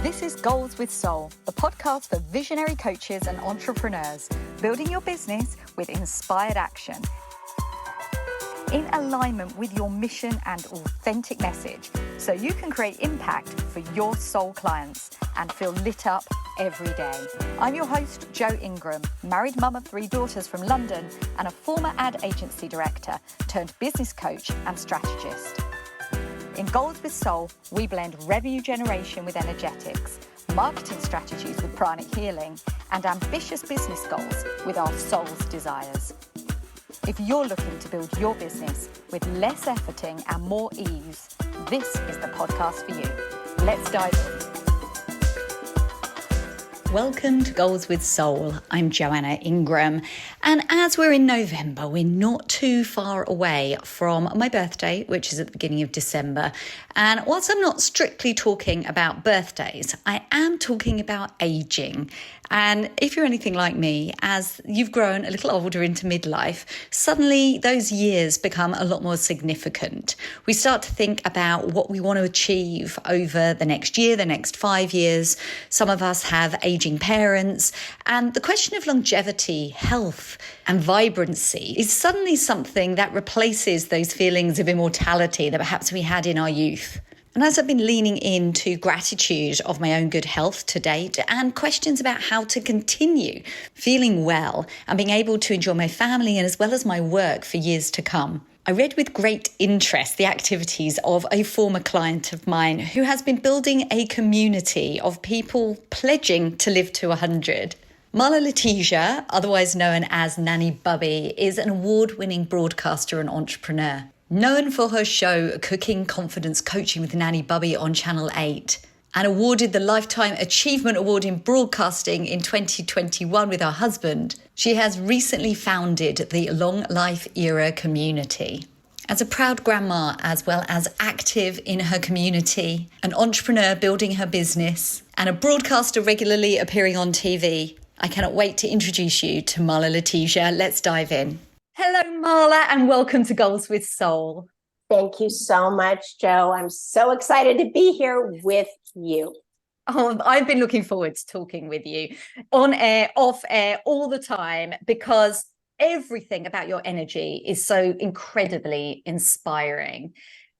This is Goals with Soul, the podcast for visionary coaches and entrepreneurs, building your business with inspired action. In alignment with your mission and authentic message, so you can create impact for your soul clients and feel lit up every day. I'm your host, Jo Ingram, married mum of 3 daughters from London and a former ad agency director turned business coach and strategist. In Goals with Soul, we blend revenue generation with energetics, marketing strategies with pranic healing, and ambitious business goals with our soul's desires. If you're looking to build your business with less efforting and more ease, this is the podcast for you. Let's dive in. Welcome to Goals with Soul. I'm Joanna Ingram. And as we're in November, we're not too far away from my birthday, which is at the beginning of December. And whilst I'm not strictly talking about birthdays, I am talking about aging. And if you're anything like me, as you've grown a little older into midlife, suddenly those years become a lot more significant. We start to think about what we want to achieve over the next year, the next 5 years. Some of us have aging parents. And the question of longevity, health, and vibrancy is suddenly something that replaces those feelings of immortality that perhaps we had in our youth. And as I've been leaning into gratitude of my own good health to date and questions about how to continue feeling well and being able to enjoy my family and as well as my work for years to come, I read with great interest the activities of a former client of mine who has been building a community of people pledging to live to 100. Marla Letizia, otherwise known as Nanny Bubby, is an award-winning broadcaster and entrepreneur. Known for her show Cooking Confidence Coaching with Nanny Bubby on Channel 8, and awarded the Lifetime Achievement Award in Broadcasting in 2021 with her husband, she has recently founded the Long Life Era community. As a proud grandma, as well as active in her community, an entrepreneur building her business, and a broadcaster regularly appearing on TV, I cannot wait to introduce you to Marla Letizia. Let's dive in. Hello, Marla, and welcome to Goals with Soul. Thank you so much, Jo. I'm so excited to be here with you. Oh, I've been looking forward to talking with you on air, off air, all the time, because everything about your energy is so incredibly inspiring.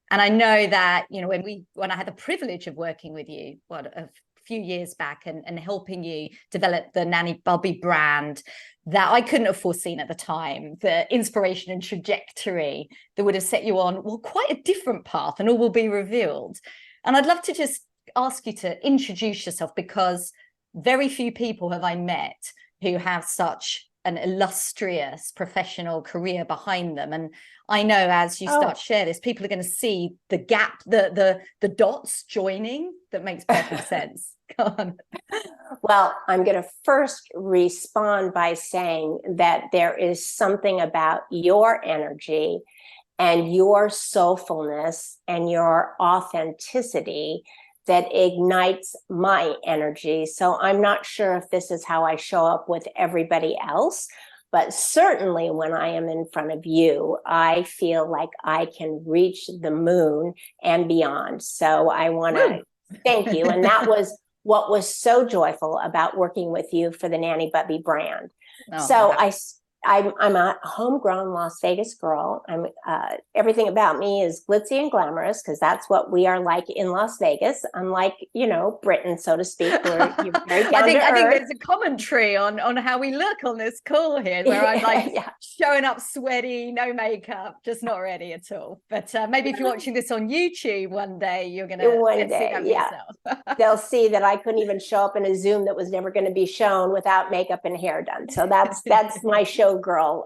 And I know that, you know, when I had the privilege of working with you, a few years back and helping you develop the Nanny Bubby brand that I couldn't have foreseen at the time, the inspiration and trajectory that would have set you on, well, quite a different path, and all will be revealed. And I'd love to just ask you to introduce yourself, because very few people have I met who have such an illustrious professional career behind them. And I know as you start to share this, people are going to see the gap, the dots joining that makes perfect sense. Go on. Well, I'm going to first respond by saying that there is something about your energy and your soulfulness and your authenticity that ignites my energy. So I'm not sure if this is how I show up with everybody else, but certainly when I am in front of you, I feel like I can reach the moon and beyond. So I want to thank you. And that was what was so joyful about working with you for the Nanny Bubby brand. I'm a homegrown Las Vegas girl. Everything about me is glitzy and glamorous because that's what we are like in Las Vegas. Unlike, Britain, so to speak, where you're very down I think to earth. there's a commentary on how we look on this call here, where I'm like showing up sweaty, no makeup, just not ready at all. But maybe if you're watching this on YouTube one day, you're going to see that yourself. They'll see that I couldn't even show up in a Zoom that was never going to be shown without makeup and hair done. So that's my showgirl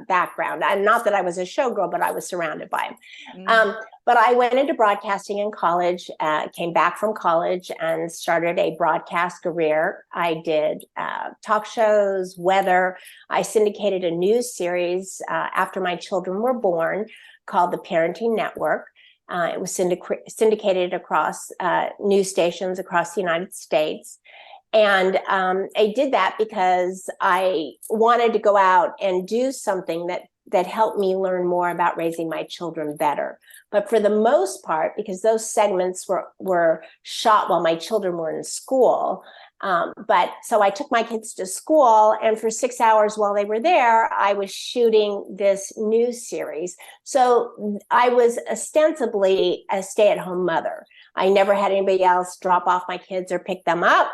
background. And not that I was a showgirl, but I was surrounded by them. But I went into broadcasting in college, came back from college and started a broadcast career. I did talk shows, weather. I syndicated a news series after my children were born called The Parenting Network. It was syndicated across news stations across the United States. And I did that because I wanted to go out and do something that that helped me learn more about raising my children better. But for the most part, because those segments were shot while my children were in school, but so I took my kids to school, and for 6 hours while they were there, I was shooting this news series. So I was ostensibly a stay-at-home mother. I never had anybody else drop off my kids or pick them up.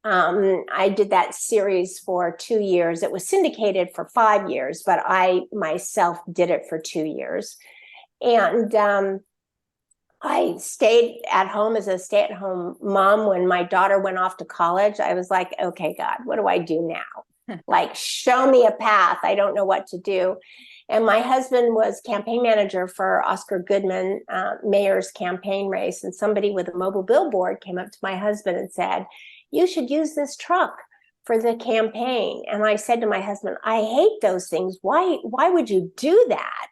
I did that series for 2 years. It was syndicated for 5 years, but I myself did it for 2 years. And I stayed at home as a stay-at-home mom. When my daughter went off to college, I was like, okay, God, what do I do now? Like, show me a path. I don't know what to do. And my husband was campaign manager for Oscar Goodman, mayor's campaign race. And somebody with a mobile billboard came up to my husband and said, you should use this truck for the campaign. And I said to my husband, I hate those things. Why would you do that?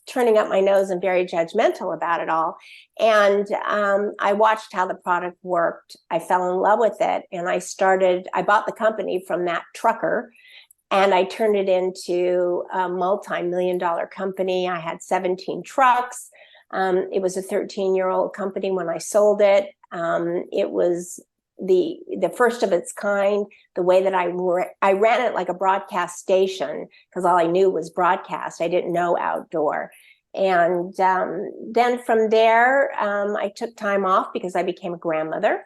Turning up my nose and very judgmental about it all. And I watched how the product worked. I fell in love with it. And I bought the company from that trucker, and I turned it into a multi-million-dollar company. I had 17 trucks. It was a 13-year-old company when I sold it. It was the first of its kind. The way that I ran it like a broadcast station, because all I knew was broadcast. I didn't know outdoor. And then from there, I took time off because I became a grandmother,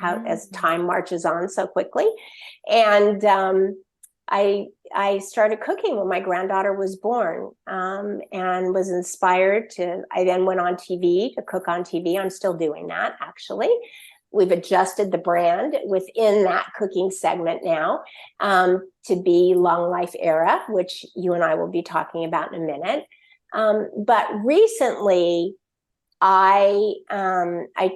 as time marches on so quickly. And I started cooking when my granddaughter was born, and was inspired to. I then went on TV to cook on TV. I'm still doing that, actually. We've adjusted the brand within that cooking segment now to be Long Life Era, which you and I will be talking about in a minute. But recently, I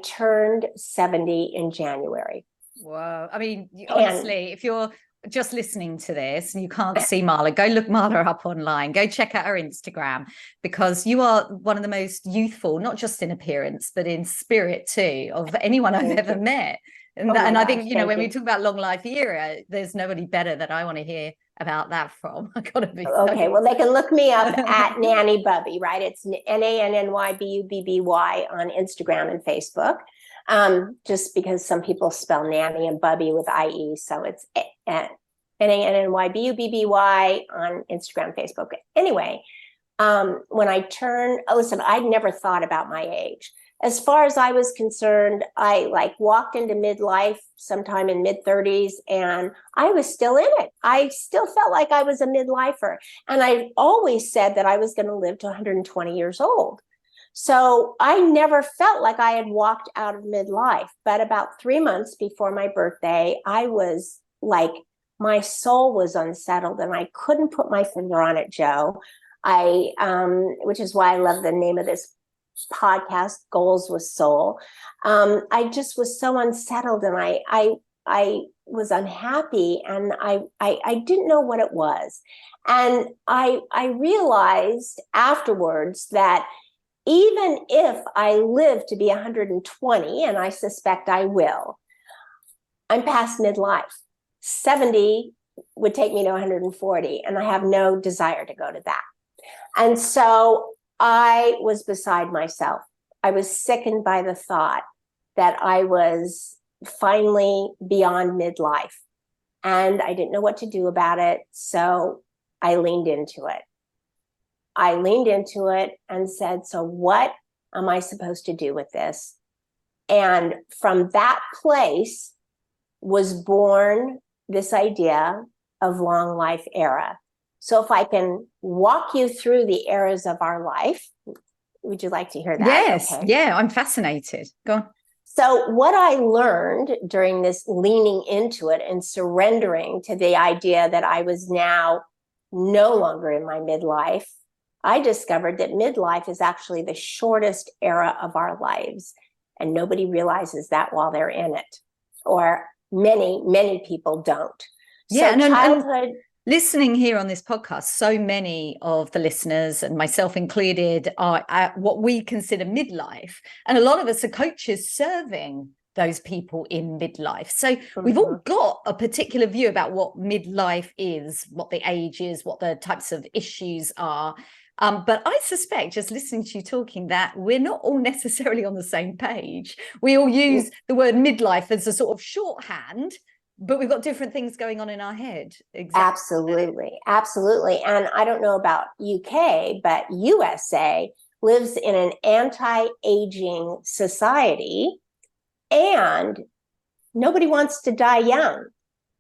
turned 70 in January. Whoa. I mean, honestly, if you're just listening to this and you can't see Marla, go look Marla up online, go check out her Instagram, because you are one of the most youthful, not just in appearance, but in spirit too, of anyone I've ever met. And, I think, when we talk about Long Life Era, there's nobody better that I want to hear about that from. I gotta be okay. Well, they can look me up at Nanny Bubby, right? It's NANNYBUBBY on Instagram and Facebook. Just because some people spell nanny and bubby with IE. So it's NANNYBUBBY on Instagram, Facebook. Anyway, when I turned, listen, I'd never thought about my age. As far as I was concerned, I walked into midlife sometime in mid-30s, and I was still in it. I still felt like I was a midlifer. And I always said that I was going to live to 120 years old. So I never felt like I had walked out of midlife. But about 3 months before my birthday, I was like, my soul was unsettled, and I couldn't put my finger on it, Joe. Which is why I love the name of this podcast, Goals with Soul. I just was so unsettled, and I was unhappy, and I didn't know what it was. And I realized afterwards that even if I live to be 120, and I suspect I will, I'm past midlife. 70 would take me to 140, and I have no desire to go to that. And so I was beside myself. I was sickened by the thought that I was finally beyond midlife, and I didn't know what to do about it. So I leaned into it. And said, so what am I supposed to do with this? And from that place was born this idea of Long Life Era. So if I can walk you through the eras of our life, would you like to hear that? Yes. Okay. Yeah, I'm fascinated. Go on. So what I learned during this leaning into it and surrendering to the idea that I was now no longer in my midlife, I discovered that midlife is actually the shortest era of our lives, and nobody realizes that while they're in it, or many people don't. Yeah, so childhood. And listening here on this podcast, so many of the listeners, and myself included, are at what we consider midlife, and a lot of us are coaches serving those people in midlife. So we've all got a particular view about what midlife is, what the age is, what the types of issues are. But I suspect, just listening to you talking, that we're not all necessarily on the same page. We all use the word midlife as a sort of shorthand, but we've got different things going on in our head. Exactly. Absolutely. And I don't know about UK, but USA lives in an anti-aging society, and nobody wants to die young.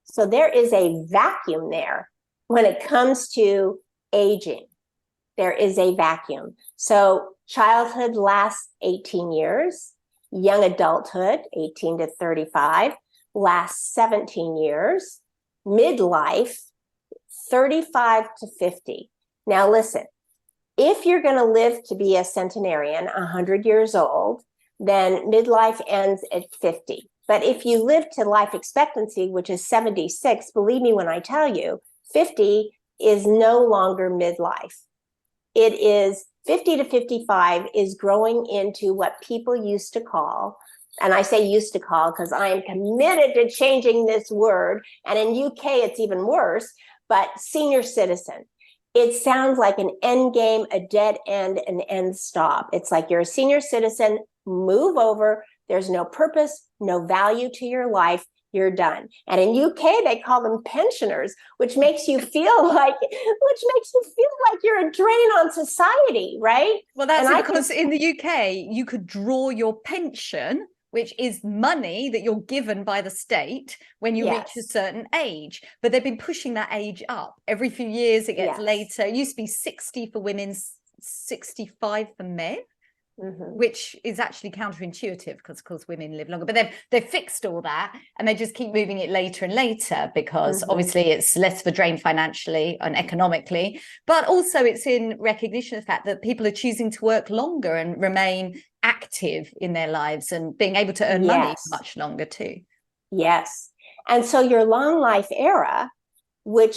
So there is a vacuum there when it comes to aging. There is a vacuum. So childhood lasts 18 years, young adulthood, 18 to 35, lasts 17 years, midlife, 35 to 50. Now listen, if you're going to live to be a centenarian, 100 years old, then midlife ends at 50. But if you live to life expectancy, which is 76, believe me when I tell you, 50 is no longer midlife. It is 50 to 55 is growing into what people used to call, and I say used to call because I am committed to changing this word. And in UK, it's even worse, but senior citizen. It sounds like an end game, a dead end, an end stop. It's like you're a senior citizen, move over. There's no purpose, no value to your life. You're done. And in UK, they call them pensioners, which makes you feel like you're a drain on society, right? Well, that's because in the UK, you could draw your pension, which is money that you're given by the state when you reach a certain age. But they've been pushing that age up. Every few years, it gets later. It used to be 60 for women, 65 for men. Which is actually counterintuitive because, of course, women live longer. But they've fixed all that, and they just keep moving it later and later because obviously it's less of a drain financially and economically, but also it's in recognition of the fact that people are choosing to work longer and remain active in their lives and being able to earn money much longer too. Yes. And so your long life era, and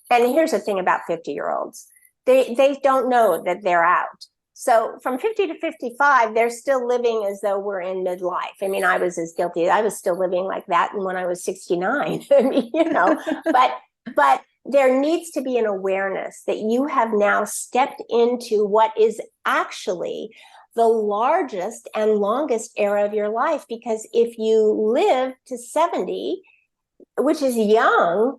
here's the thing about 50-year-olds, they don't know that they're out. So from 50 to 55, they're still living as though we're in midlife. I mean, I was as guilty. I was still living like that when I was 69. I mean, but there needs to be an awareness that you have now stepped into what is actually the largest and longest era of your life. Because if you live to 70, which is young,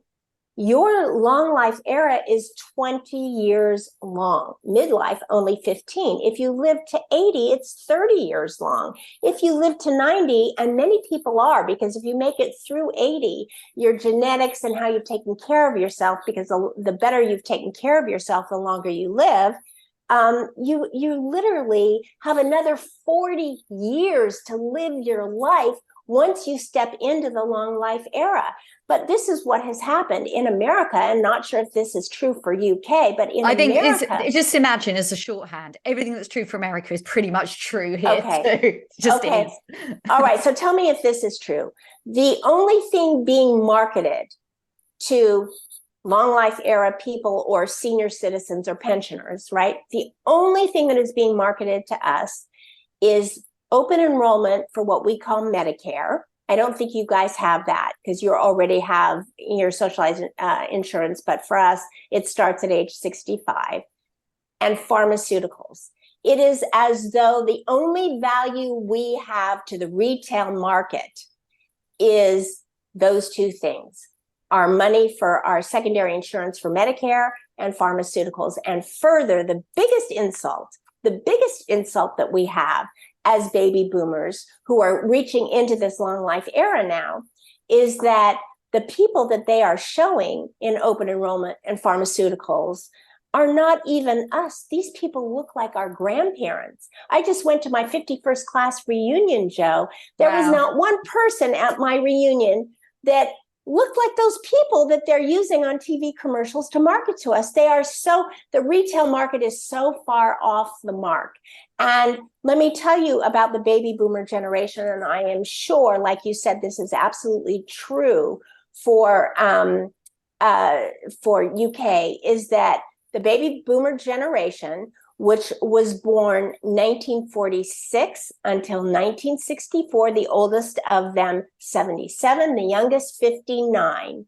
your long life era is 20 years long. Midlife, only 15. If you live to 80, it's 30 years long. If you live to 90, and many people are, because if you make it through 80, your genetics and how you've taken care of yourself, because the better you've taken care of yourself, the longer you live, you literally have another 40 years to live your life once you step into the long life era. But this is what has happened in America, and not sure if this is true for UK, but I think America, just imagine as a shorthand, everything that's true for America is pretty much true here too. Is. All right, so tell me if this is true. The only thing being marketed to long life era people or senior citizens or pensioners, right? The only thing that is being marketed to us is open enrollment for what we call Medicare. I don't think you guys have that because you already have your socialized insurance, but for us, it starts at age 65. And pharmaceuticals. It is as though the only value we have to the retail market is those two things: our money for our secondary insurance for Medicare and pharmaceuticals. And further, the biggest insult that we have as baby boomers who are reaching into this long life era now is that the people that they are showing in open enrollment and pharmaceuticals are not even us. These people look like our grandparents. I just went to my 51st class reunion, Joe. There was not one person at my reunion that looked like those people that they're using on TV commercials to market to us. The retail market is so far off the mark. And let me tell you about the baby boomer generation. And I am sure, like you said, this is absolutely true for UK, is that the baby boomer generation which was born 1946 until 1964, the oldest of them 77, the youngest 59.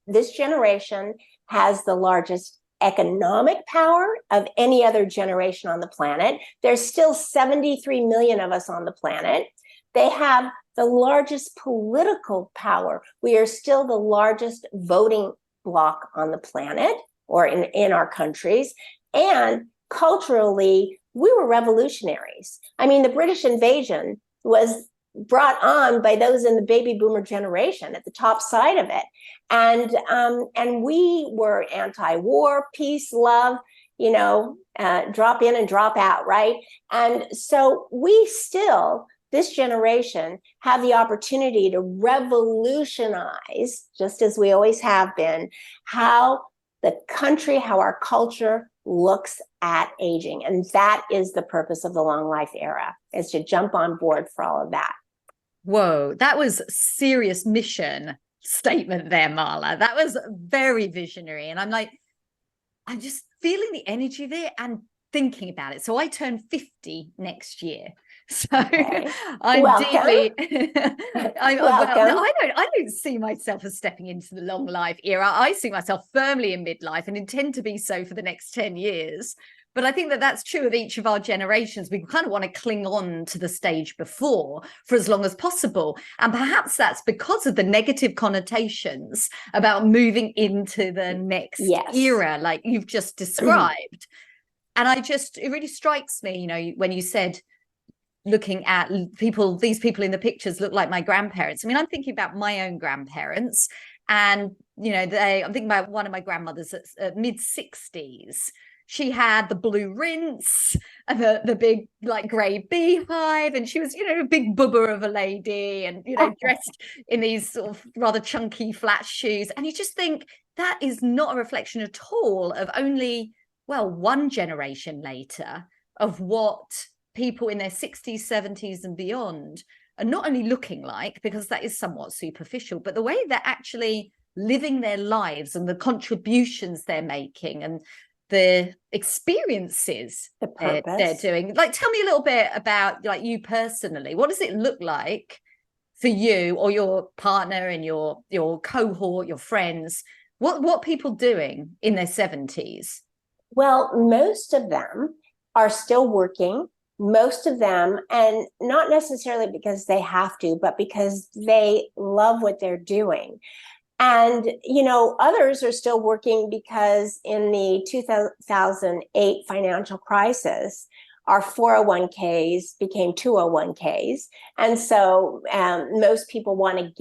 This generation has the largest economic power of any other generation on the planet. There's still 73 million of us on the planet. They have the largest political power. We are still the largest voting bloc on the planet, or in our countries. And culturally, we were revolutionaries. I mean, the British invasion was brought on by those in the baby boomer generation at the top side of it. And we were anti-war, peace, love, drop in and drop out, right? And so we still, this generation, have the opportunity to revolutionize, just as we always have been, how the country, how our culture looks at aging. And that is the purpose of the Long Life Era, is to jump on board for all of that. Whoa, that was serious mission statement there, Marla. That was very visionary. And I'm just feeling the energy there and thinking about it. So I turn 50 next year. So Okay. I'm Welcome. deeply Welcome. I don't see myself as stepping into the long life era. I see myself firmly in midlife and intend to be so for the next 10 years. But I think that that's true of each of our generations. We kind of want to cling on to the stage before for as long as possible. And perhaps that's because of the negative connotations about moving into the next era, like you've just described. And it really strikes me, when you said, looking at these people in the pictures look like my grandparents. I mean, I'm thinking about my own grandparents, and I'm thinking about one of my grandmothers at mid-60s. She had the blue rinse and the big grey beehive, and she was a big bubba of a lady, and dressed in these sort of rather chunky flat shoes. And you just think that is not a reflection at all of only one generation later of what people in their 60s, 70s and beyond are not only looking like, because that is somewhat superficial, but the way they're actually living their lives and the contributions they're making and the experiences they're doing. Tell me a little bit about you personally. What does it look like for you or your partner and your cohort, your friends? What people doing in their 70s? Well, most of them are still working. Most of them, and not necessarily because they have to, but because they love what they're doing. And, others are still working because in the 2008 financial crisis, our 401ks became 201ks. And so most people want to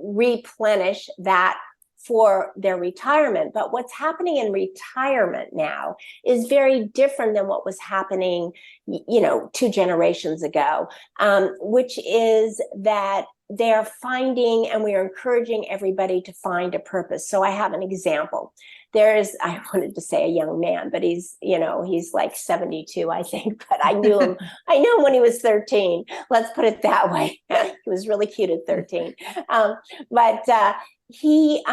replenish that for their retirement. But what's happening in retirement now is very different than what was happening, 2 generations ago, which is that they're finding, and we are encouraging everybody to find a purpose. So I have an example. I wanted to say a young man, but he's like 72, I think, but I knew him when he was 13. Let's put it that way. He was really cute at 13. But he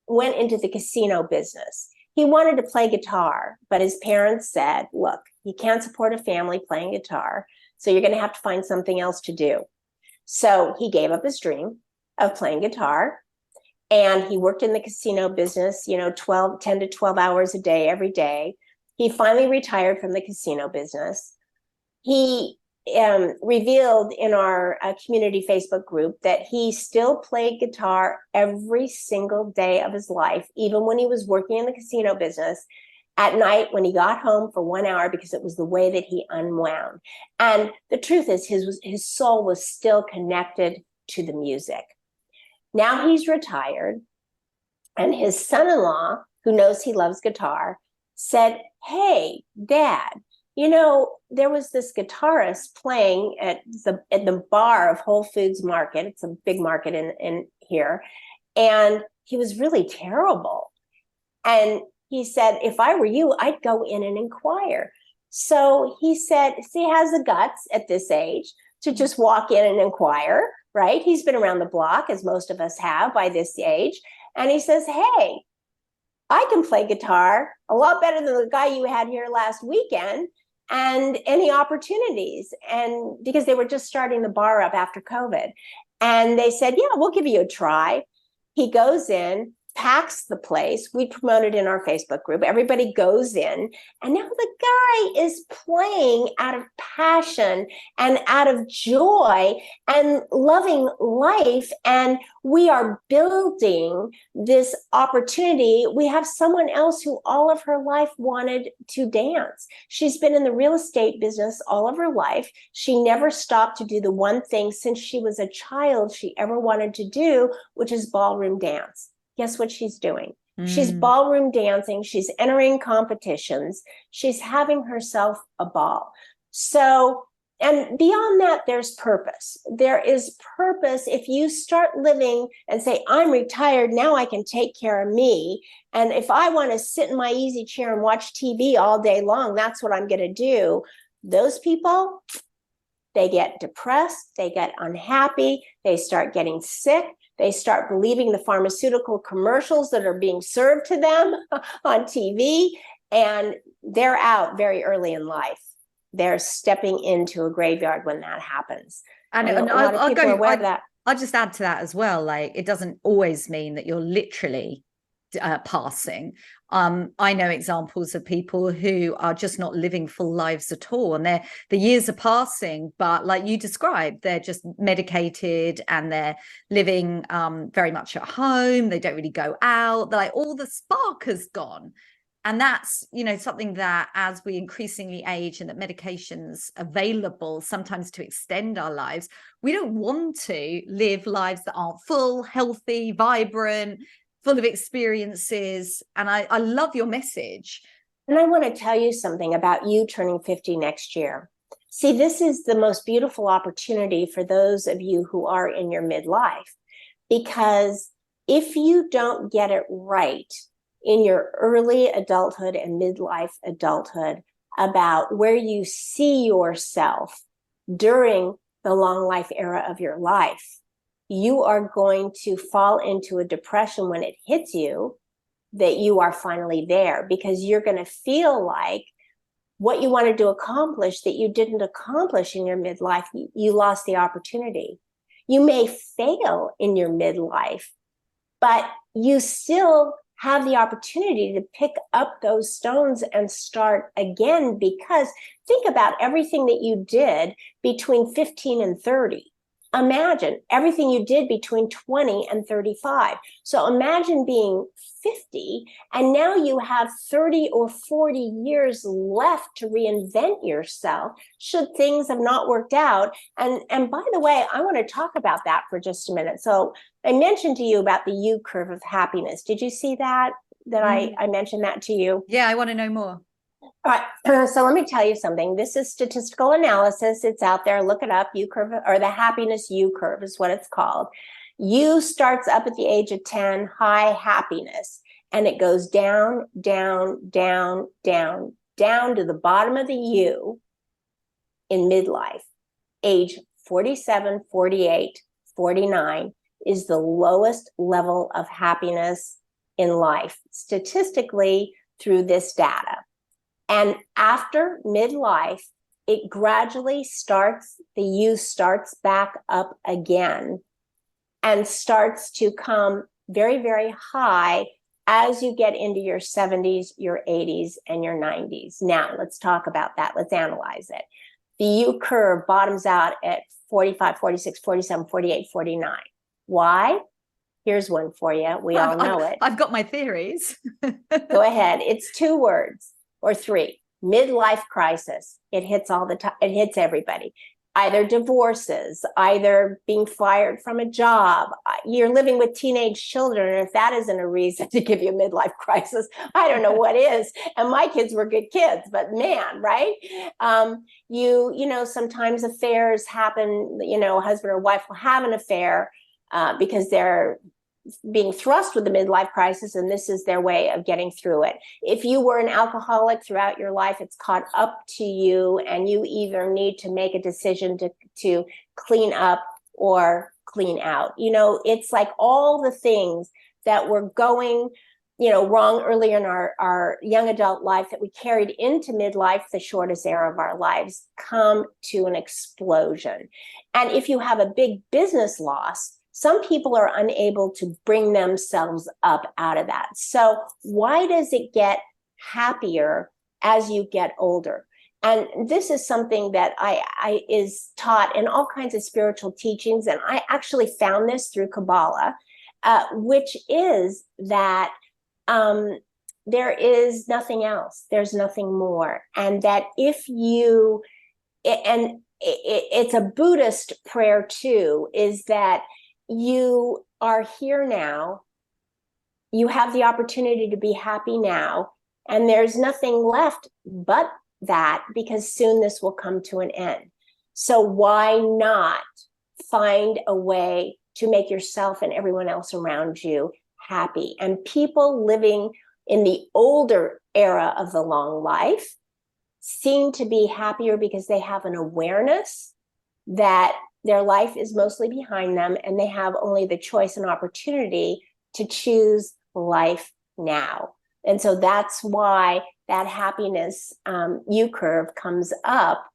went into the casino business. He wanted to play guitar, but his parents said, look, you can't support a family playing guitar, so you're going to have to find something else to do. So he gave up his dream of playing guitar, and he worked in the casino business, 10 to 12 hours a day, every day. He finally retired from the casino business. He revealed in our community Facebook group that he still played guitar every single day of his life, even when he was working in the casino business, at night when he got home for 1 hour, because it was the way that he unwound. And the truth is his soul was still connected to the music. Now he's retired, and his son-in-law, who knows he loves guitar, said, hey, Dad, there was this guitarist playing at the bar of Whole Foods Market. It's a big market in here. And he was really terrible. And he said, if I were you, I'd go in and inquire. So he said, he has the guts at this age to just walk in and inquire, right? He's been around the block, as most of us have by this age. And he says, hey, I can play guitar a lot better than the guy you had here last weekend, and any opportunities. And because they were just starting the bar up after COVID. And they said, yeah, we'll give you a try. He goes in, packs the place. We promote it in our Facebook group. Everybody goes in, and now the guy is playing out of passion and out of joy and loving life. And we are building this opportunity. We have someone else who all of her life wanted to dance. She's been in the real estate business all of her life. She never stopped to do the one thing since she was a child she ever wanted to do, which is ballroom dance. Guess what she's doing? She's ballroom dancing. She's entering competitions. She's having herself a ball. So, and beyond that, there's purpose. There is purpose if you start living and say, I'm retired, now I can take care of me. And if I want to sit in my easy chair and watch TV all day long, that's what I'm going to do. Those people, they get depressed, they get unhappy, they start getting sick. They start believing the pharmaceutical commercials that are being served to them on TV, and they're out very early in life. They're stepping into a graveyard when that happens. And a lot of people are aware of that. I'll just add to that as well. Like, it doesn't always mean that you're literally passing. I know examples of people who are just not living full lives at all, and the years are passing, but like you described, they're just medicated and they're living very much at home. They don't really go out. They're like, all the spark has gone. And that's, something that as we increasingly age and that medications available sometimes to extend our lives, we don't want to live lives that aren't full, healthy, vibrant, full of experiences. And I love your message. And I want to tell you something about you turning 50 next year. See, this is the most beautiful opportunity for those of you who are in your midlife, because if you don't get it right in your early adulthood and midlife adulthood about where you see yourself during the long life era of your life, you are going to fall into a depression when it hits you that you are finally there, because you're going to feel like what you wanted to accomplish that you didn't accomplish in your midlife, you lost the opportunity. You may fail in your midlife, but you still have the opportunity to pick up those stones and start again, because think about everything that you did between 15 and 30. Imagine everything you did between 20 and 35. So imagine being 50 and now you have 30 or 40 years left to reinvent yourself should things have not worked out. And by the way, I want to talk about that for just a minute. So I mentioned to you about the U curve of happiness. Did you see that I mentioned that to you? Yeah, I want to know more. All right, so let me tell you something. This is statistical analysis. It's out there. Look it up. U curve, or the happiness U curve is what it's called. U starts up at the age of 10, high happiness, and it goes down, down, down, down, down to the bottom of the U in midlife. Age 47, 48, 49 is the lowest level of happiness in life, statistically, through this data. And after midlife, it gradually starts, the U starts back up again and starts to come very, very high as you get into your 70s, your 80s, and your 90s. Now, let's talk about that. Let's analyze it. The U curve bottoms out at 45, 46, 47, 48, 49. Why? Here's one for you. We all know it. I've got my theories. Go ahead. It's 2 words. Or 3, midlife crisis. It hits all the time. It hits everybody. Either divorces, either being fired from a job. You're living with teenage children. And if that isn't a reason to give you a midlife crisis, I don't know what is. And my kids were good kids, but man, right? Sometimes affairs happen, a husband or wife will have an affair because they're being thrust with the midlife crisis, and this is their way of getting through it. If you were an alcoholic throughout your life, it's caught up to you, and you either need to make a decision to clean up or clean out. It's like all the things that were going wrong earlier in our young adult life that we carried into midlife, the shortest era of our lives, come to an explosion. And if you have a big business loss, some people are unable to bring themselves up out of that. So why does it get happier as you get older? And this is something that I is taught in all kinds of spiritual teachings. And I actually found this through Kabbalah, which is that there is nothing else. There's nothing more. And that if you, and it's a Buddhist prayer too, is that you are here now, you have the opportunity to be happy now, and there's nothing left but that, because soon this will come to an end. So why not find a way to make yourself and everyone else around you happy? And people living in the older era of the long life seem to be happier because they have an awareness that their life is mostly behind them, and they have only the choice and opportunity to choose life now. And so that's why that happiness U-curve comes up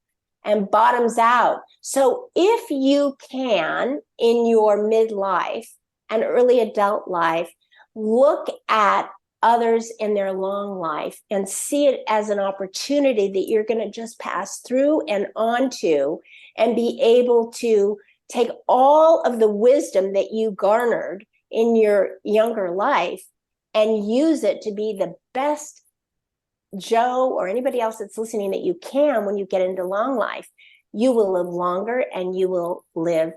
and bottoms out. So if you can, in your midlife and early adult life, look at others in their long life and see it as an opportunity that you're going to just pass through and onto, and be able to take all of the wisdom that you garnered in your younger life and use it to be the best Joe or anybody else that's listening that you can. When you get into long life, you will live longer and you will live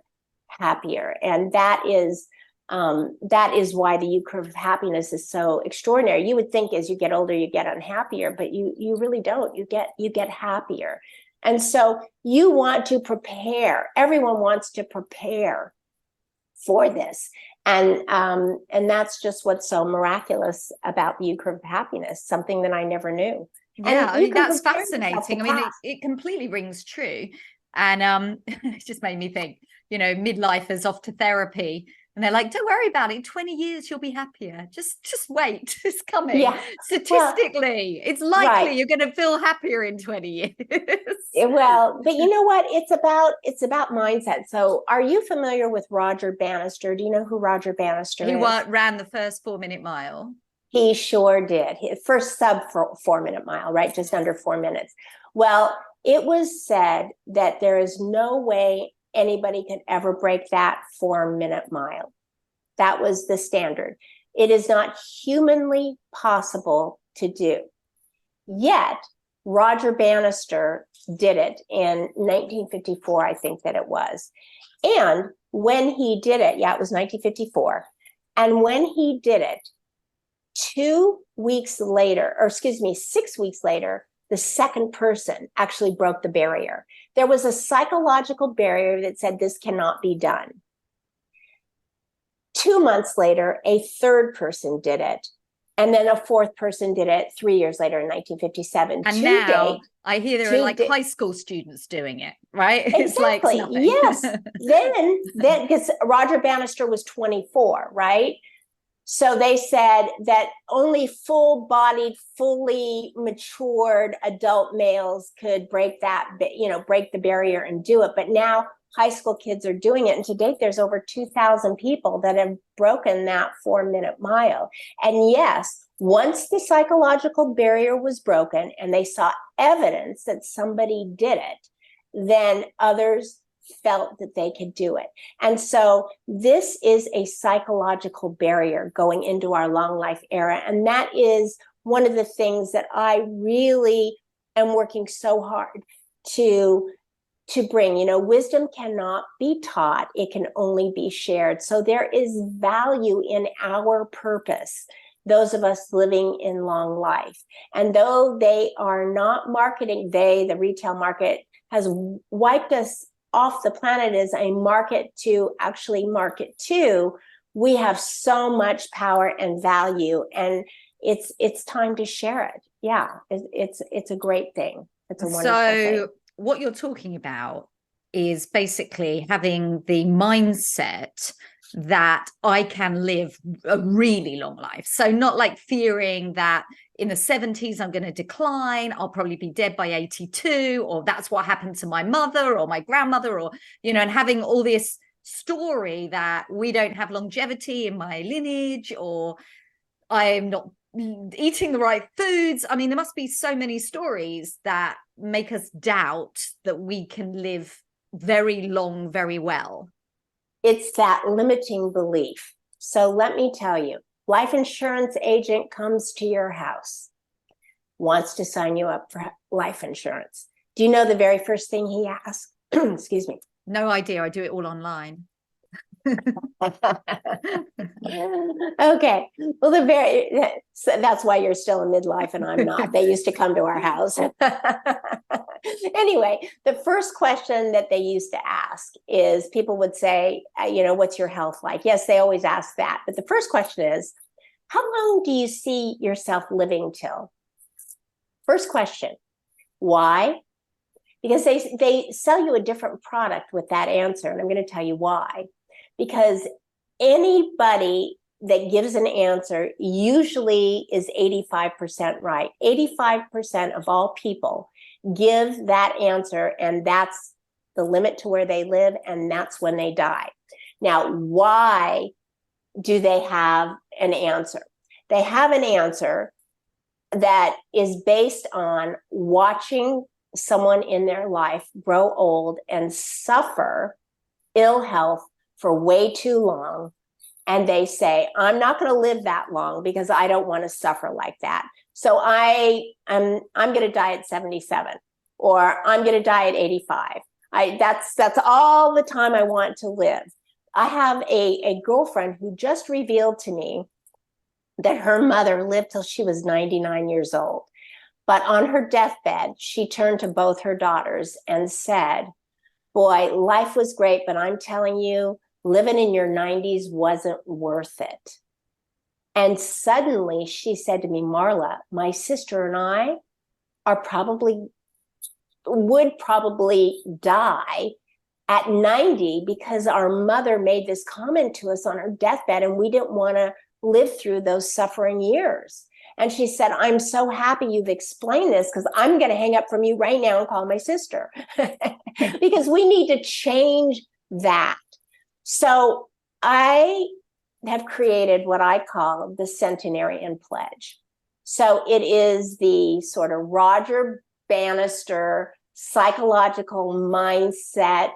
happier. And that is why the U-curve of happiness is so extraordinary. You would think as you get older, you get unhappier, but you really don't. You get happier. And so you want to prepare. Everyone wants to prepare for this. And that's just what's so miraculous about the U-curve of happiness, something that I never knew. Yeah, I mean, that's fascinating. I mean, it completely rings true. And it just made me think, midlifers off to therapy. And they're like, don't worry about it. In 20 years, you'll be happier. Just wait. It's coming. Yeah. Statistically, it's likely you're going to feel happier in 20 years. Well, but you know what? It's about mindset. So are you familiar with Roger Bannister? Do you know who Roger Bannister is? He ran the first 4-minute mile. He sure did. His first sub 4-minute mile, right? Just under 4 minutes. Well, it was said that there is no way anybody could ever break that 4-minute mile. That was the standard. It is not humanly possible to do. Yet, Roger Bannister did it in 1954, I think that it was. And when he did it, it was 1954. And when he did it, 6 weeks later, the second person actually broke the barrier. There was a psychological barrier that said this cannot be done. 2 months later, a third person did it. And then a fourth person did it 3 years later in 1957. And now I hear there are like high school students doing it, right? Exactly. It's like nothing. Yes. then because Roger Bannister was 24, right? So they said that only full-bodied, fully matured adult males could break the barrier and do it. But now high school kids are doing it. And to date, there's over 2,000 people that have broken that 4-minute mile. And yes, once the psychological barrier was broken and they saw evidence that somebody did it, then others felt that they could do it. And so this is a psychological barrier going into our long life era. And that is one of the things that I really am working so hard to bring. Wisdom cannot be taught. It can only be shared. So there is value in our purpose, those of us living in long life. And though they are not marketing, the retail market has wiped us off the planet as a market to actually market to, we have so much power and value, and it's time to share it. Yeah, it's a great thing. It's a wonderful thing. What you're talking about is basically having the mindset that I can live a really long life. So not like fearing that in the 70s I'm going to decline, I'll probably be dead by 82, or that's what happened to my mother or my grandmother, or, you know, and having all this story that we don't have longevity in my lineage, or I'm not eating the right foods. I mean, there must be so many stories that make us doubt that we can live very long, very well. It's that limiting belief. So let me tell you, life insurance agent comes to your house, wants to sign you up for life insurance. Do you know the very first thing he asks? Excuse me. No idea. I do it all online. Okay. Well, so that's why you're still in midlife and I'm not. They used to come to our house. Anyway, the first question that they used to ask is, people would say, what's your health like? Yes, they always ask that. But the first question is, how long do you see yourself living till? First question. Why? Because they sell you a different product with that answer. And I'm going to tell you why. Because anybody that gives an answer usually is 85% right. 85% of all people give that answer, and that's the limit to where they live, and that's when they die. Now, why do they have an answer? They have an answer that is based on watching someone in their life grow old and suffer ill health for way too long. And they say, I'm not going to live that long because I don't want to suffer like that. So I'm going to die at 77, or I'm going to die at 85. That's all the time I want to live. I have a girlfriend who just revealed to me that her mother lived till she was 99 years old. But on her deathbed, she turned to both her daughters and said, boy, life was great, but I'm telling you, living in your 90s wasn't worth it. And suddenly she said to me, Marla, my sister and I would probably die at 90 because our mother made this comment to us on her deathbed, and we didn't want to live through those suffering years. And she said, I'm so happy you've explained this, because I'm going to hang up from you right now and call my sister because we need to change that. So I have created what I call the Centenarian Pledge. So it is the sort of Roger Bannister psychological mindset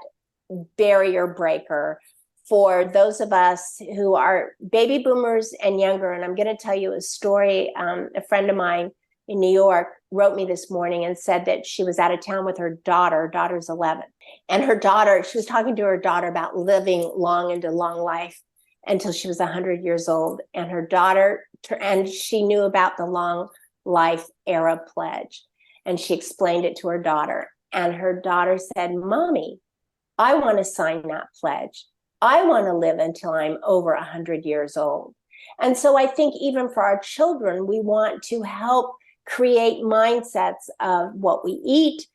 barrier breaker for those of us who are baby boomers and younger. And I'm going to tell you a story. A friend of mine in New York wrote me this morning and said that she was out of town with her daughter's 11. And she was talking to her daughter about living long into long life until she was 100 years old. And her daughter, and she knew about the long life era pledge. And she explained it to her daughter. And her daughter said, Mommy, I want to sign that pledge. I want to live until I'm over 100 years old. And so I think even for our children, we want to help create mindsets of what we eat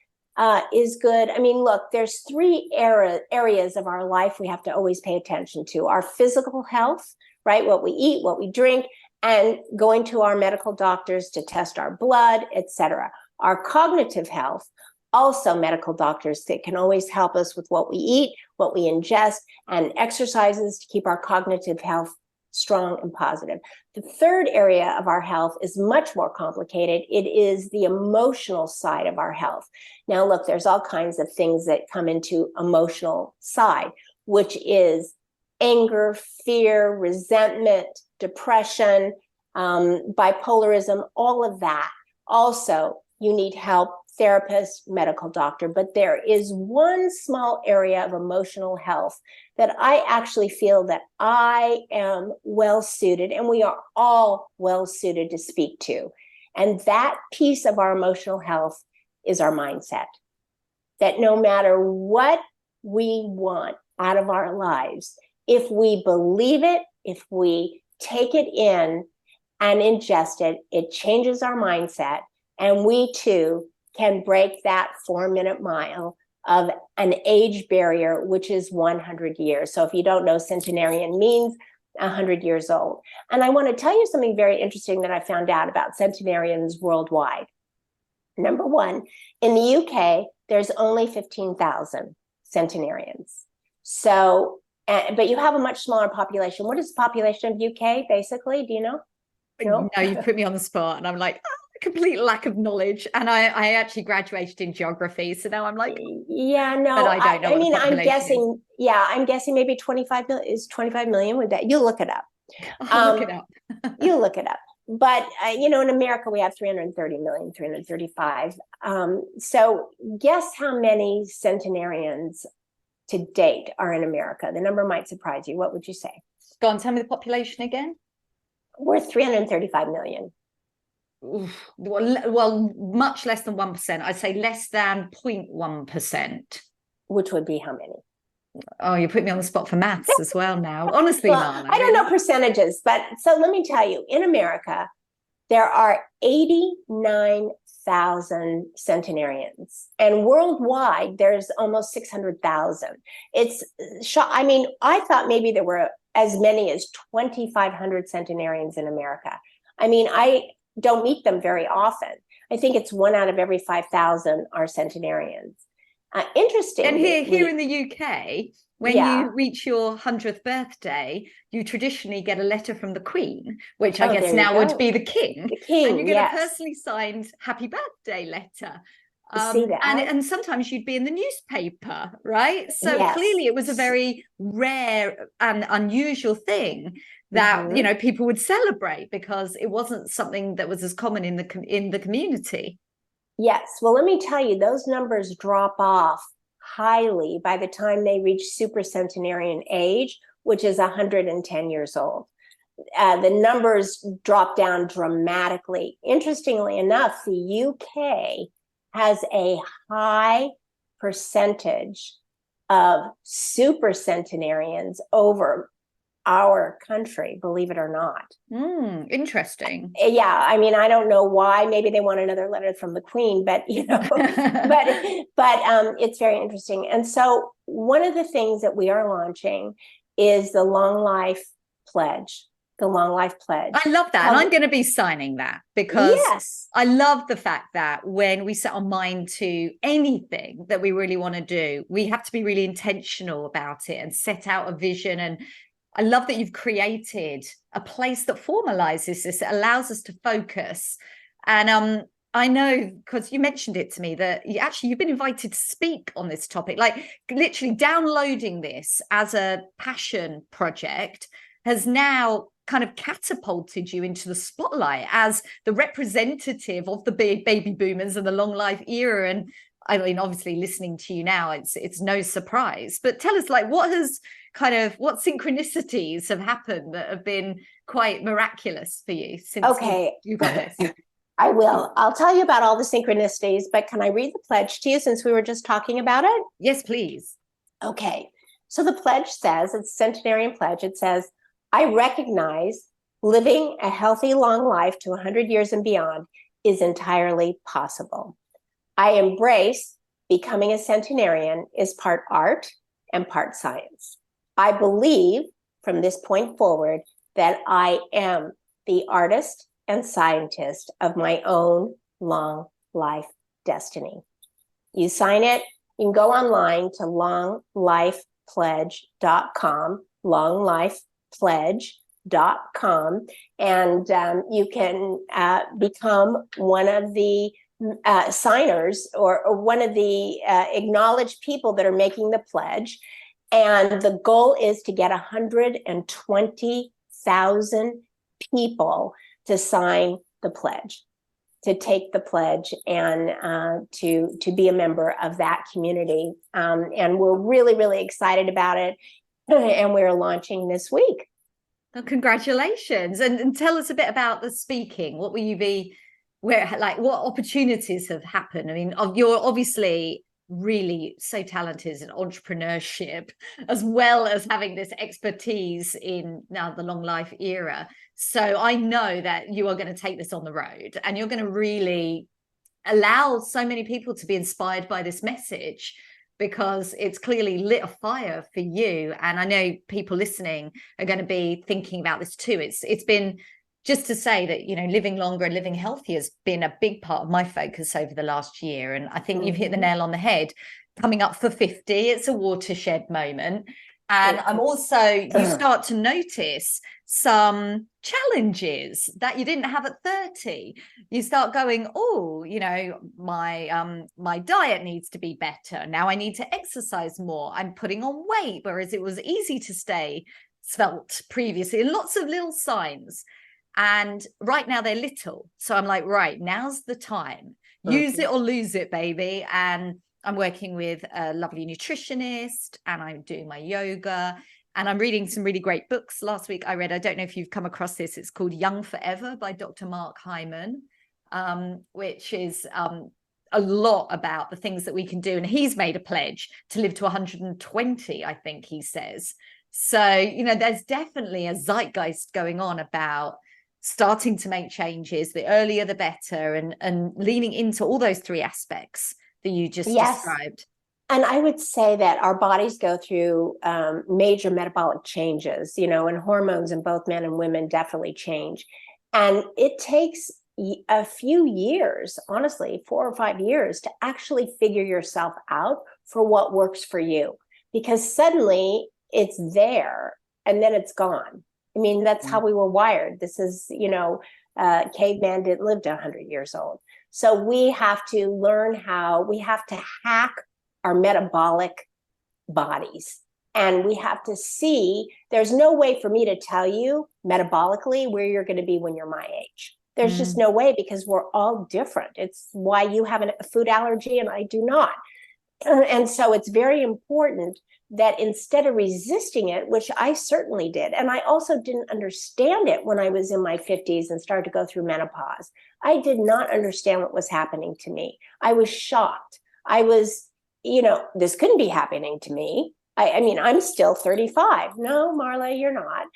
is good. I mean, look, there's three areas of our life we have to always pay attention to: our physical health, right? What we eat, what we drink, and going to our medical doctors to test our blood, etc. Our cognitive health, also medical doctors that can always help us with what we eat, what we ingest, and exercises to keep our cognitive health strong and positive. The third area of our health is much more complicated. It is the emotional side of our health. Now, look, there's all kinds of things that come into emotional side, which is anger, fear, resentment, depression, bipolarism, all of that. Also, you need help, therapist, medical doctor. But there is one small area of emotional health that I actually feel that I am well suited, and we are all well suited to speak to. And that piece of our emotional health is our mindset. That no matter what we want out of our lives, if we believe it, if we take it in and ingest it, it changes our mindset. And we too can break that 4-minute mile of an age barrier, which is 100 years. So if you don't know, centenarian means 100 years old. And I want to tell you something very interesting that I found out about centenarians worldwide. Number one, in the UK, there's only 15,000 centenarians. So, but you have a much smaller population. What is the population of UK, basically? Do you know? No, you put me on the spot, and I'm like, complete lack of knowledge. And I actually graduated in geography, so now I'm like, yeah, no, but I don't know. I mean, I'm guessing, I'm guessing maybe 25 million is 25 million with that. You'll look it up. I'll look it up. You'll look it up. But, in America, we have 330 million, 335. So guess how many centenarians to date are in America? The number might surprise you. What would you say? Go on, tell me the population again. We're 335 million. Well, much less than 1%. I'd say less than 0.1%. Which would be how many? Oh, you put me on the spot for maths as well now. Honestly, well, Marla, I don't know percentages, but so let me tell you, in America, there are 89,000 centenarians, and worldwide, there's almost 600,000. It's, I mean, I thought maybe there were as many as 2,500 centenarians in America. I mean, I don't meet them very often. I think it's 1 out of every 5,000 are centenarians. Interesting. And here in the UK, when you reach your 100th birthday, you traditionally get a letter from the Queen, which I guess now would be the King. The King, and you get a personally signed happy birthday letter. See that? And sometimes you'd be in the newspaper, right? So clearly it was a very rare and unusual thing that people would celebrate, because it wasn't something that was as common in the community. Yes. Well, let me tell you, those numbers drop off highly by the time they reach supercentenarian age, which is 110 years old. The numbers drop down dramatically. Interestingly enough, the UK has a high percentage of supercentenarians over our country, believe it or not. Interesting. Yeah, I mean, I don't know why. Maybe they want another letter from the Queen, but but it's very interesting. And so one of the things that we are launching is the Long Life Pledge. The Long Life Pledge. I love that. And I'm going to be signing that, because I love the fact that when we set our mind to anything that we really want to do, we have to be really intentional about it and set out a vision. And I love that you've created a place that formalizes this. It allows us to focus. And I know, because you mentioned it to me, that you've been invited to speak on this topic. Like, literally downloading this as a passion project has now kind of catapulted you into the spotlight as the representative of the big baby boomers and the long life era. And I mean, obviously listening to you now, it's no surprise, but tell us, like, what synchronicities have happened that have been quite miraculous for you since you got this? I will. I'll tell you about all the synchronicities, but can I read the pledge to you since we were just talking about it? Yes, please. Okay. So the pledge says, it's a centenarian pledge. It says, I recognize living a healthy, long life to 100 years and beyond is entirely possible. I embrace becoming a centenarian is part art and part science. I believe from this point forward that I am the artist and scientist of my own long life destiny. You sign it, you can go online to longlifepledge.com, longlifepledge.com, and you can become one of the signers or one of the acknowledged people that are making the pledge. And the goal is to get 120,000 people to sign the pledge, to take the pledge, and to be a member of that community. And we're really, really excited about it. And we're launching this week. Well, congratulations. And tell us a bit about the speaking. What will you be, what opportunities have happened? I mean, you're obviously really so talented in entrepreneurship, as well as having this expertise in now the long life era. So I know that you are going to take this on the road, and you're going to really allow so many people to be inspired by this message, because it's clearly lit a fire for you. And I know people listening are going to be thinking about this too. It's been, just to say that, you know, living longer and living healthy has been a big part of my focus over the last year. And I think you've hit the nail on the head. Coming up for 50, it's a watershed moment. And I'm also, you start to notice some challenges that you didn't have at 30. You start going, oh, you know, my diet needs to be better. Now I need to exercise more. I'm putting on weight, whereas it was easy to stay svelte previously. Lots of little signs. And right now they're little. So I'm like, right, now's the time. Use it or lose it, baby. And I'm working with a lovely nutritionist, and I'm doing my yoga, and I'm reading some really great books. Last week I don't know if you've come across this, it's called Young Forever by Dr. Mark Hyman, which is a lot about the things that we can do. And he's made a pledge to live to 120, I think he says. So, you know, there's definitely a zeitgeist going on about starting to make changes, the earlier the better, and leaning into all those three aspects that you just described. And I would say that our bodies go through major metabolic changes, you know, and hormones in both men and women definitely change. And it takes a few years, honestly, 4 or 5 years, to actually figure yourself out for what works for you, because suddenly it's there and then it's gone. I mean, that's how we were wired. This is, you know, caveman didn't live to 100 years old. So we have to learn we have to hack our metabolic bodies. And we have to see, there's no way for me to tell you metabolically where you're going to be when you're my age. There's just no way, because we're all different. It's why you have a food allergy and I do not. And so it's very important that instead of resisting it, which I certainly did, and I also didn't understand it when I was in my 50s and started to go through menopause. I did not understand what was happening to me. I was shocked. I was, you know, this couldn't be happening to me. I mean, I'm still 35. No, Marla, you're not.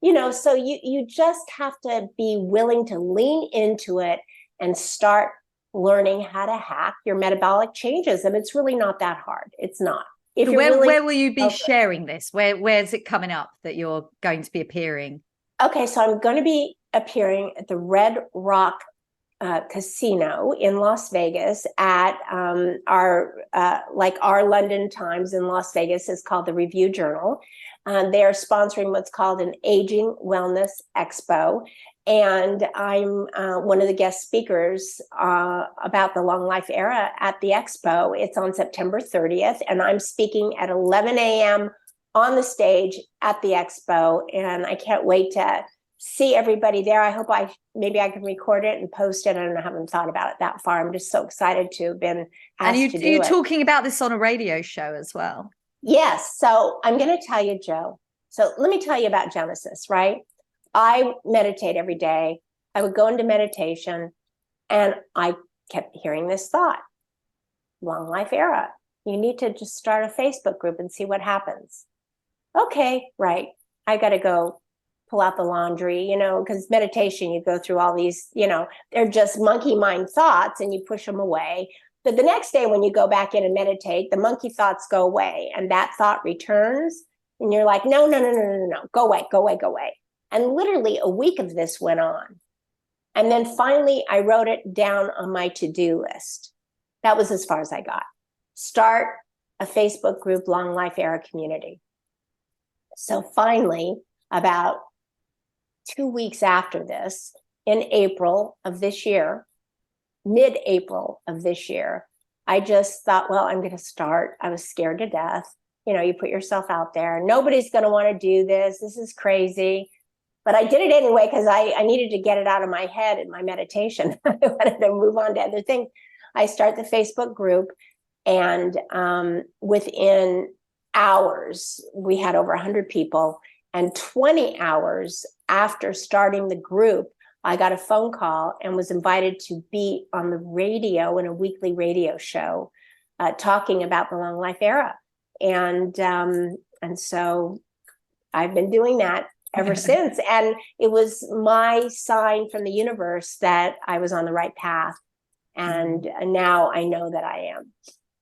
You know, so you just have to be willing to lean into it and start learning how to hack your metabolic changes. And it's really not that hard. It's not. If you're where will you be sharing this? Where's it coming up that you're going to be appearing? Okay, so I'm going to be appearing at the Red Rock Casino in Las Vegas at our London Times in Las Vegas is called the Review Journal. They are sponsoring what's called an Aging Wellness Expo. And I'm one of the guest speakers about the long life era at the expo. It's on September 30th, and I'm speaking at 11 a.m. on the stage at the expo. And I can't wait to see everybody there. I hope maybe I can record it and post it. I haven't thought about it that far. I'm just so excited to have been asked to do it. And you're talking about this on a radio show as well. Yes. So I'm going to tell you, Joe. So let me tell you about Genesis, right? I meditate every day. I would go into meditation and I kept hearing this thought, long life era. You need to just start a Facebook group and see what happens. Okay, right. I got to go pull out the laundry, you know, because meditation, you go through all these, you know, they're just monkey mind thoughts and you push them away. But the next day when you go back in and meditate, the monkey thoughts go away and that thought returns and you're like, no, go away, go away, go away. And literally a week of this went on. And then finally, I wrote it down on my to-do list. That was as far as I got. Start a Facebook group, Long Life Era Community. So finally, about 2 weeks after this, in April of this year, mid-April of this year, I just thought, well, I'm going to start. I was scared to death. You know, you put yourself out there. Nobody's going to want to do this. This is crazy. But I did it anyway because I needed to get it out of my head in my meditation. I wanted to move on to other things. I start the Facebook group, and within hours, we had over 100 people. And 20 hours after starting the group, I got a phone call and was invited to be on the radio in a weekly radio show talking about the long life era. And so I've been doing that ever since. And it was my sign from the universe that I was on the right path. And now I know that I am.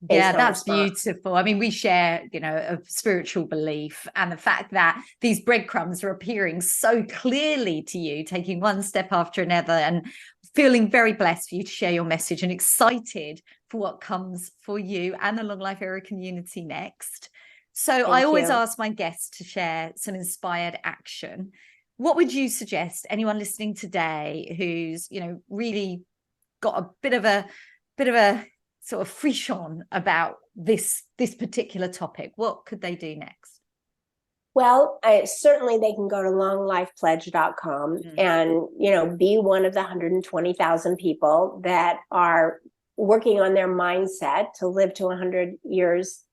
Yeah, based on that's response. beautiful. I mean, we share, a spiritual belief, and the fact that these breadcrumbs are appearing so clearly to you, taking one step after another, and feeling very blessed for you to share your message and excited for what comes for you and the Long Life Era community next. So I Thank always you. ask my guests to share some inspired action. What would you suggest anyone listening today who's, really got a bit of a sort of frisson about this particular topic? What could they do next? Well, certainly they can go to longlifepledge.com and, be one of the 120,000 people that are working on their mindset to live to 100 years,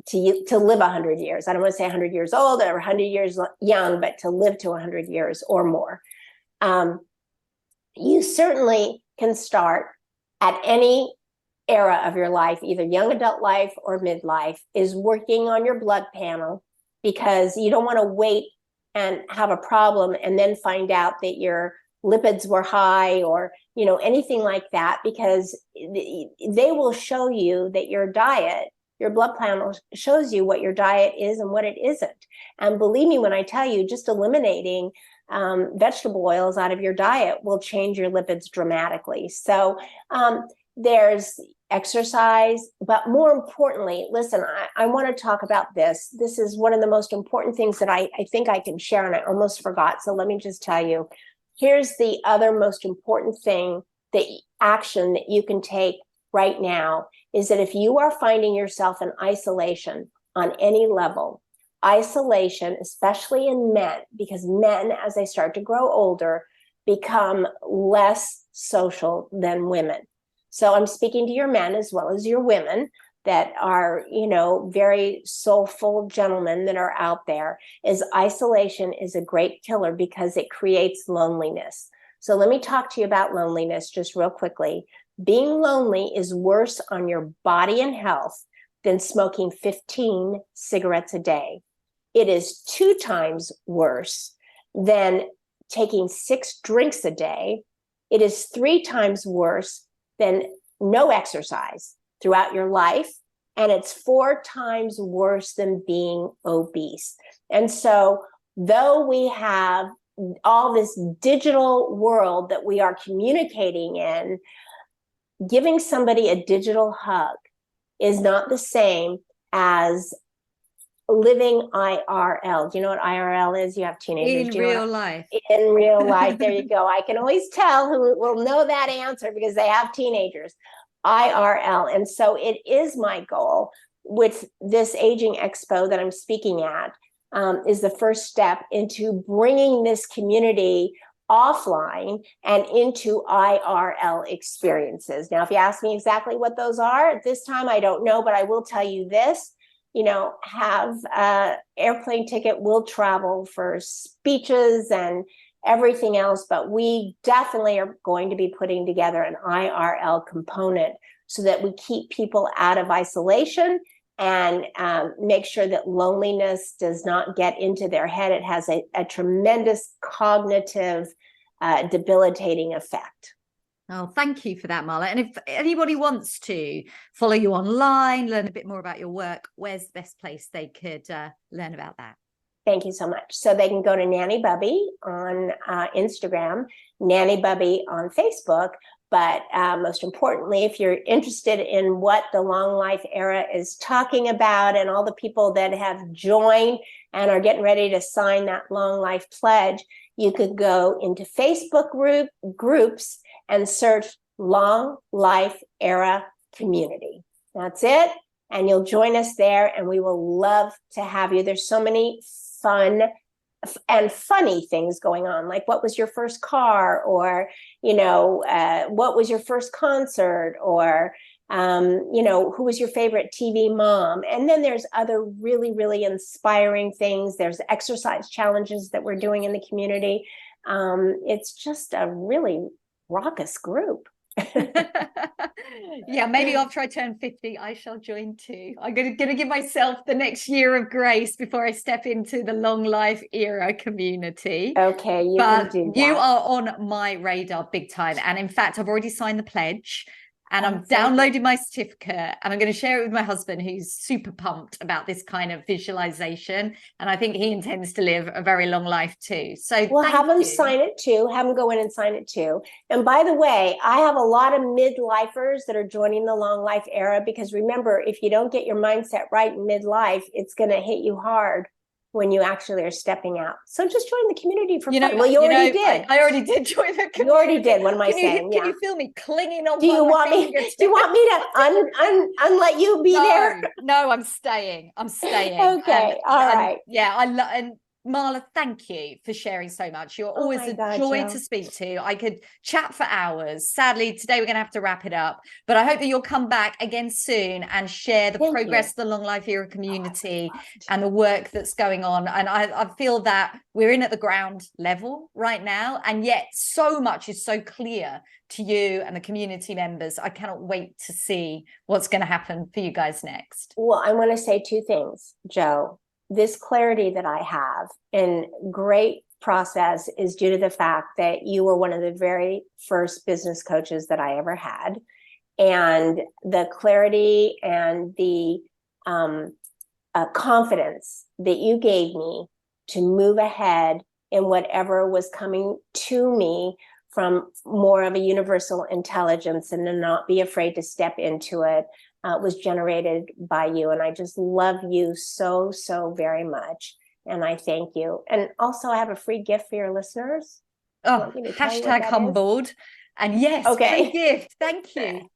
to live 100 years. I don't want to say 100 years old or 100 years young, but to live to 100 years or more. You certainly can start at any era of your life, either young adult life or midlife, is working on your blood panel, because you don't want to wait and have a problem and then find out that your lipids were high or anything like that, because they will show you that your blood panel shows you what your diet is and what it isn't. And believe me when I tell you, just eliminating vegetable oils out of your diet will change your lipids dramatically. So there's exercise, but more importantly, listen, I want to talk about this. This is one of the most important things that I think I can share, and I almost forgot. So let me just tell you, here's the other most important thing, the action that you can take right now, is that if you are finding yourself in isolation on any level, isolation, especially in men, because men, as they start to grow older, become less social than women. So I'm speaking to your men as well as your women that are, very soulful gentlemen that are out there, is isolation is a great killer because it creates loneliness. So let me talk to you about loneliness just real quickly. Being lonely is worse on your body and health than smoking 15 cigarettes a day. It is 2 times worse than taking 6 drinks a day. It is 3 times worse than no exercise throughout your life. And it's 4 times worse than being obese. And so, though we have all this digital world that we are communicating in, giving somebody a digital hug is not the same as living IRL. Do you know what IRL is? You have teenagers. In real life. In real life. There you go. I can always tell who will know that answer because they have teenagers. IRL. And so it is my goal with this Aging Expo that I'm speaking at, is the first step into bringing this community offline and into IRL experiences. Now, if you ask me exactly what those are at this time, I don't know, but I will tell you this. Have an airplane ticket, will travel for speeches and everything else, but we definitely are going to be putting together an IRL component so that we keep people out of isolation and make sure that loneliness does not get into their head. It has a tremendous cognitive debilitating effect. Oh, thank you for that, Marla. And if anybody wants to follow you online, learn a bit more about your work, where's the best place they could learn about that? Thank you so much. So they can go to Nanny Bubby on Instagram, Nanny Bubby on Facebook. But most importantly, if you're interested in what the Long Life Era is talking about and all the people that have joined and are getting ready to sign that Long Life Pledge, you could go into Facebook groups and search Long Life Era Community. That's it. And you'll join us there, and we will love to have you. There's so many fun and funny things going on, like what was your first car, or what was your first concert, or who was your favorite TV mom. And then there's other really, really inspiring things. There's exercise challenges that we're doing in the community. It's just a really raucous group. Yeah, maybe after I turn 50, I shall join too. I'm going to give myself the next year of grace before I step into the Long Life Era community. Okay, you but can do that. You are on my radar big time. And in fact, I've already signed the pledge. And I'm downloading my certificate and I'm going to share it with my husband, who's super pumped about this kind of visualization. And I think he intends to live a very long life too. So well, have him sign it too. Have him go in and sign it too. And by the way, I have a lot of midlifers that are joining the long life era, because remember, if you don't get your mindset right in midlife, it's going to hit you hard when you actually are stepping out. So just join the community for fun. Well, you already did. I already did join the community. You already did. What am I saying? Can you feel me clinging on? Do you want me to unlet you be there? No, I'm staying. Okay. All right. Yeah. And Marla, thank you for sharing so much. You're always a joy to speak to. I could chat for hours. Sadly, today we're going to have to wrap it up, but I hope that you'll come back again soon and share the progress of the Long Life Hero community and the work that's going on. And I feel that we're in at the ground level right now, and yet so much is so clear to you and the community members. I cannot wait to see what's going to happen for you guys next. Well, I want to say two things, Joe. This clarity that I have in great process is due to the fact that you were one of the very first business coaches that I ever had. And the clarity and the confidence that you gave me to move ahead in whatever was coming to me from more of a universal intelligence, and to not be afraid to step into it, was generated by you. And I just love you so, so very much. And I thank you. And also, I have a free gift for your listeners. Oh, hashtag humbled. And yes, free gift. Thank you.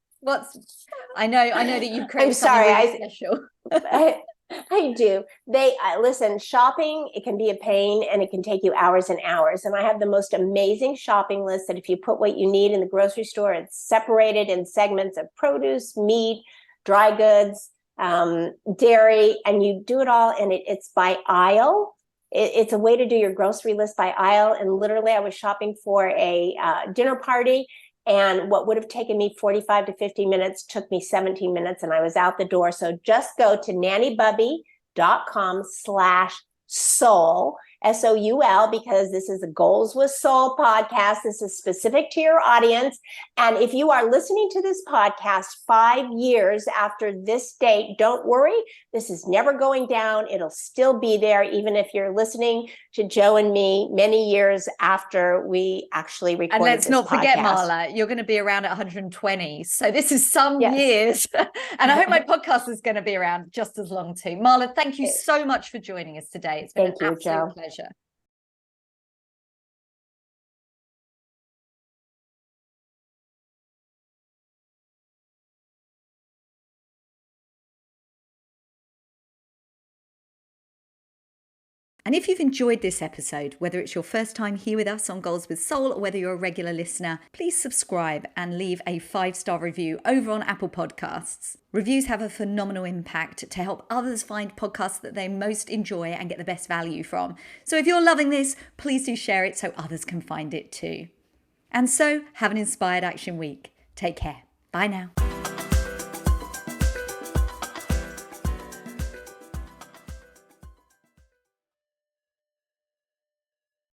I know that you've created something really special. I do. Listen, shopping, it can be a pain and it can take you hours and hours. And I have the most amazing shopping list that if you put what you need in the grocery store, it's separated in segments of produce, meat, dry goods, dairy, and you do it all. And it's by aisle. It's a way to do your grocery list by aisle. And literally, I was shopping for a dinner party, and what would have taken me 45 to 50 minutes took me 17 minutes, and I was out the door. So just go to nannybubby.com/soul, SOUL, because this is a Goals with Soul podcast. This is specific to your audience. And if you are listening to this podcast 5 years after this date, don't worry. This is never going down. It'll still be there, even if you're listening to Joe and me many years after we actually recorded And let's not forget, podcast. Marla, you're going to be around at 120. So this is some years. And I hope my podcast is going to be around just as long too. Marla, thank you so much for joining us today. It's been an absolute pleasure. And if you've enjoyed this episode, whether it's your first time here with us on Goals with Soul or whether you're a regular listener, please subscribe and leave a 5-star review over on Apple Podcasts. Reviews have a phenomenal impact to help others find podcasts that they most enjoy and get the best value from. So if you're loving this, please do share it so others can find it too. And so have an inspired action week. Take care. Bye now.